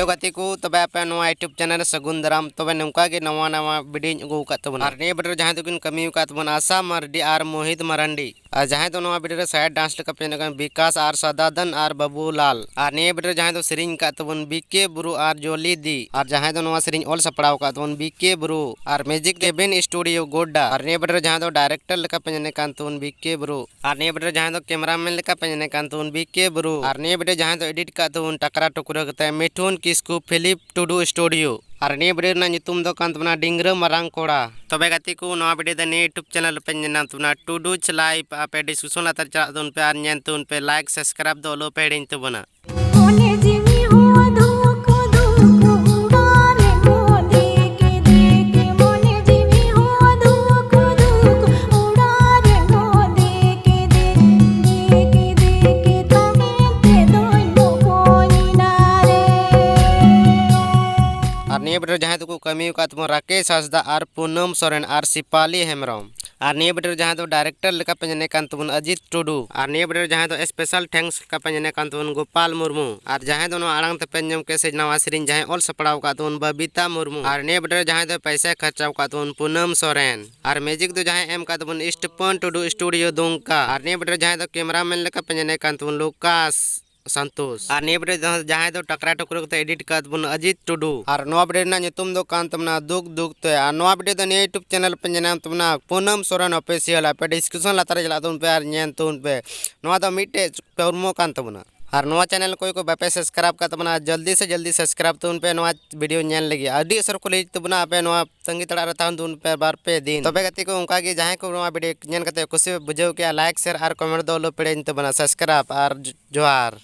Hello गति को तब आप यूट्यूब चैनल सगुन दाराम तब नौका के नवा नवा वीडियो अगू तबना और ने वीडियो जहां तक कमी तबन आशा मार्डी और मोहित मारांडी और जहां तो नवा वीडियो साइड डांस लेका विकास और सदादन और बाबू लाल और ने वीडियो जहां तो सेरिंग तबन बीके बुरु और जोली दी और जहां तो नवा सेरिंग ऑल सपड़ाव तबन बीके बुरु और म्यूजिक केबिन स्टूडियो गोड्डा और ने वीडियो जहां तो डायरेक्टर लेका पेने तबन बीके बुरु और ने वीडियो जहां तो कैमरामैन लेका पेने तबन बीके बुरु और ने वीडियो जहां तो एडिट तबन टकरा टुकरा कते मिठुन किस्कू फिलिप टुडू स्टूडियो और ने वीडियो ना नितुम दो कांतबना डिंगरा मारांग कोड़ा तबे गति को नवा वीडियो द यूट्यूब चैनल पे नाम तबना टुडू चलाई पे डिस्कशन लातर चला दोन पे और ñen तुन पे लाइक सब्सक्राइब दो लो पे डिन तबना वीडियो जहां तो कमी तब राकेश हांसदा और पूनम सोरेन और सिपाली हेम्ब्रम और ने वीडियो जहां तो डायरेक्टर लेका पेने तबन अजित टुडू और ने वीडियो जहां तो स्पेशल थैंक्स का पेने तबन गोपाल मुर्मू और जहां तो आड़ांग ते जम के नवा सेरिंग जहां ऑल सपड़ाव तबन बबीता मुर्मू और ने वीडियो जहां तो पैसा खर्चाव तबन पूनम सोरेन और म्यूजिक तो जहां एम तबन स्टीफन टुडू स्टूडियो दुमका और ने वीडियो जहां तो कैमरामैन लेका पेने तबन लुकास संतोष और ने वीडियो जहां तो टकरा टुकरा एडिट तबन अजित टुडू और नवा वीडियो ना नितुम दो तबना दुख दुख ते और नवा वीडियो तो यूट्यूब चैनल पे नाम तबना पूनम सोरेन ऑफिशियल पे डिस्क्रिप्शन लातार चला तुन पे और ñen तुन पे नवा तो मिटे परमो तबना और नवा चैनल कोई बापे सब्सक्राइब का तबना जल्दी से जल्दी सब्सक्राइब तुन पे नवा वीडियो ñen लगी अडी असर को ले तबना पे नवा संगी तड़ा रहता तुन पे बार पे दिन तबे गति को उनका की जहां को नवा वीडियो ñen कते खुशी बुझाव के लाइक शेयर और कमेंट दो लो पे तबना सब्सक्राइब और जोहार।